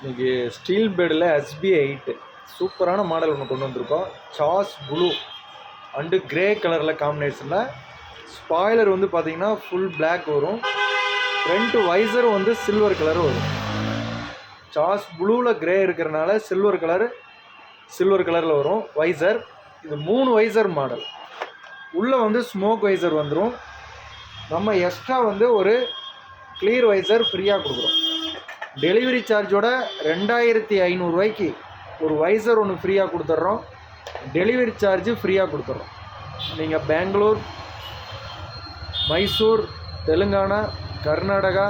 இன்றைக்கி steel பேடில் SB8 சூப்பரான model ஒன்று கொண்டு வந்திருக்கோம். சாஸ் ப்ளூ அண்டு கிரே கலரில் காம்பினேஷனில். ஸ்பாய்லர் வந்து பார்த்திங்கன்னா ஃபுல் பிளாக் வரும். ஃப்ரண்ட் வைசர் வந்து சில்வர் கலர் வரும். சாஸ் ப்ளூவில் கிரே இருக்கிறனால சில்வர் கலரில் வரும் வைசர். இது 3 வைசர் மாடல். உள்ளே வந்து ஸ்மோக் வைசர் வந்துடும். நம்ம எக்ஸ்ட்ரா வந்து ஒரு கிளியர் வைசர் ஃப்ரீயாக கொடுக்குறோம். டெலிவரி சார்ஜோட 2500 ரூபாய்க்கு ஒரு வைசர் ஒன்று ஃப்ரீயாக கொடுத்துட்றோம். டெலிவரி சார்ஜு ஃப்ரீயாக கொடுத்துட்றோம். நீங்கள் பெங்களூர், மைசூர், தெலுங்கானா, கர்நாடகா,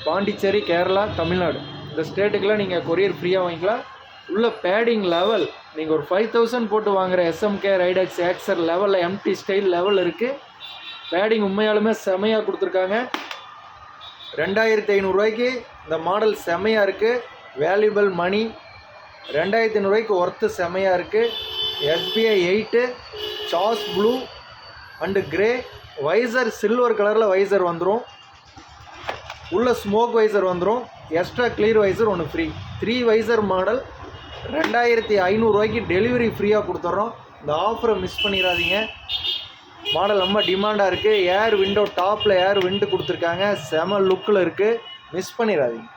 பாண்டிச்சேரி, கேரளா, தமிழ்நாடு இந்த ஸ்டேட்டுக்கெலாம் நீங்கள் கொரியர் ஃப்ரீயாக வாங்கிக்கலாம். உள்ள பேடிங் லெவல் நீங்கள் ஒரு 5000 போட்டு வாங்குகிற SMK, ரைடெக்ஸ், ஆக்சர் லெவலில் எம்டி ஸ்டைல் லெவல் இருக்குது. பேடிங் உண்மையாலுமே செமையாக கொடுத்துருக்காங்க. 2500 ரூபாய்க்கு இந்த மாடல் செமையாக இருக்குது. வேல்யூபிள் மணி. 2500 ரூபாய்க்கு ஒர்த்து செமையாக இருக்குது. SB8 sauce blue and grey visor silver கலரில் வைசர் வந்துடும். உள்ள ஸ்மோக் வைசர் வந்துடும். எக்ஸ்ட்ரா கிளியர் வைசர் ஒன்று ஃப்ரீ. 3 வைசர் மாடல் 2500 ரூபாய்க்கு டெலிவரி ஃப்ரீயாக கொடுத்துட்றோம். இந்த ஆஃபரை மிஸ் பண்ணிடாதீங்க. மாடல் ரொம்ப டிமாண்டாக இருக்குது. ஏர் விண்டோ டாப்பில் ஏர் விண்டு கொடுத்துருக்காங்க. செம லுக்கில் இருக்குது. மிஸ் பண்ணிடாதீங்க.